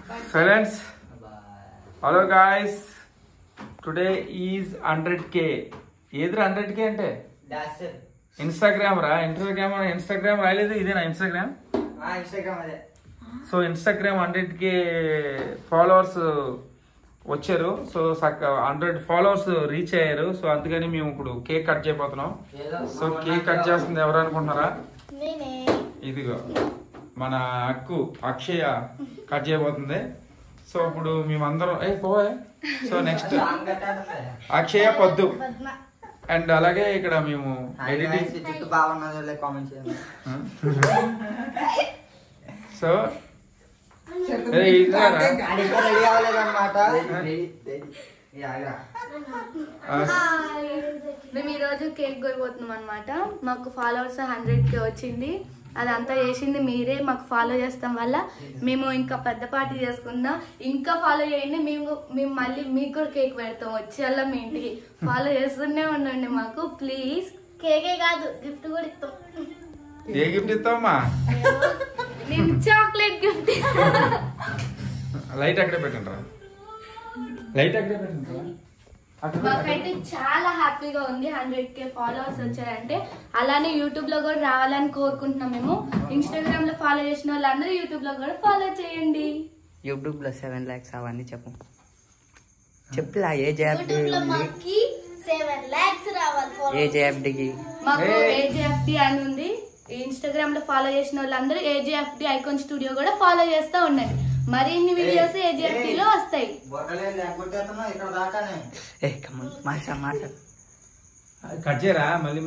Silence. Hello guys. Today is 100k. ఏది 100k అంటే Instagram రా. ఇన్స్టాగ్రామ్ రాయలేదు, ఇదేనా ఇన్స్టాగ్రామ్? ఇన్స్టాగ్రామ్ అదే. సో ఇన్స్టాగ్రామ్ 100k ఫాలోవర్స్ వచ్చారు. సో 100 ఫాలోవర్స్ రీచ్ అయ్యారు. సో అందుకని మేము ఇప్పుడు కేక్ కట్ చేయబోతున్నాం. సో కేక్ కట్ చేస్తుంది ఎవరు అనుకుంటున్నారా? ఇదిగో మన అక్షయ కట్ చేయబోతుంది. సో ఇప్పుడు మేమందరం పోయే. సో నెక్స్ట్ అక్షయ పొద్దు అండ్ అలాగే ఇక్కడ మేము ఎడిటింగ్ సో సో మేము ఈరోజు కేక్ కొనిపోతున్నాం అనమాట. మాకు ఫాలోవర్స్ 100k వచ్చింది. అదంతా చేసింది మీరే. మాకు ఫాలో చేస్తాం వల్ల మేము ఇంకా పెద్ద పార్టీ చేసుకుందాం. ఇంకా ఫాలో చేయండి. మేము మళ్ళీ మీకు కూడా కేక్ పెడతాం వచ్చి అలా మీ ఇంటికి. ఫాలో చేస్తూనే ఉండండి మాకు ప్లీజ్. కేకే కాదు గిఫ్ట్ కూడా ఇస్తాం. ఏ గిఫ్ట్ ఇస్తావమ్మా? నేను చాక్లెట్ గిఫ్ట్. లైట్ అక్కడే పెట్టండి. లైట్ అక్కడే పెట్టండి. మాకైతే చాలా హ్యాపీగా ఉంది 100k ఫాలోవర్స్ వచ్చారంటే. అలానే యూట్యూబ్ లో కూడా రావాలని కోరుకుంటున్నాం మేము. ఇన్స్టాగ్రామ్ లో ఫాలో చేసిన వాళ్ళందరూ యూట్యూబ్ లో కూడా ఫాలో చేయండి. యూట్యూబ్ లో 7 lakhs అవన్నీ చెప్పులా ఏ జేఎఫ్డికి మాకు ఏజేఎఫ్డి అని ఉంది. ఇన్స్టాగ్రామ్ లో ఫాలో చేసిన వాళ్ళందరూ ఏజేఎఫ్డి ఐకాన్ స్టూడియో కూడా ఫాలో చేస్తూ ఉండండి. మరిన్ని వీడియోస్ ఏజేఎఫ్డి లో వస్తాయి. కట్ చేయరా మళ్ళీ.